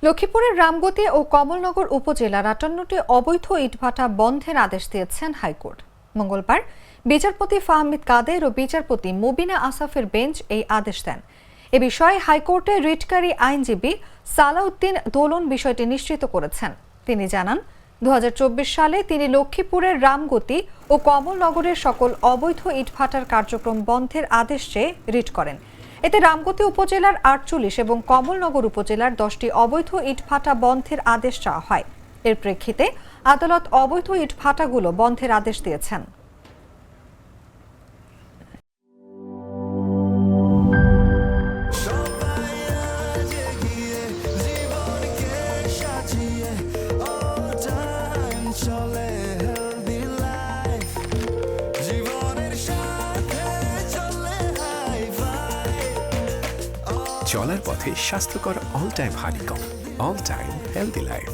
লক্ষ্মীপুরের রামগতি ও কমলনগর উপজেলার ৫৮টি অবৈধ ইটভাটা বন্ধের আদেশ দিয়েছেন হাইকোর্ট। মঙ্গলবার বিচারপতি ফাহমিদ কাদের ও বিচারপতি মুবিনা আসাফের বেঞ্চ এই আদেশ দেন। এ বিষয়ে হাইকোর্টে রিটকারী আইনজীবী সালাউদ্দিন দোলন বিষয়টি নিশ্চিত করেছেন। তিনি জানান, ২০২৪ সালে তিনি লক্ষ্মীপুরের রামগতি ও কমলনগরের সকল অবৈধ ইটভাটার কার্যক্রম বন্ধের আদেশ চেয়ে রিট করেন। এতে রামগতি উপজেলার ৪৮ এবং কমলনগর উপজেলার ১০টি অবৈধ ইটভাটা বন্ধের আদেশ চাওয়া হয়। এর প্রেক্ষিতে আদালত অবৈধ ইটভাটাগুলো বন্ধের আদেশ দিয়েছেন। চলার পথে স্বাস্থ্যকর all time honeycomb, all time healthy life.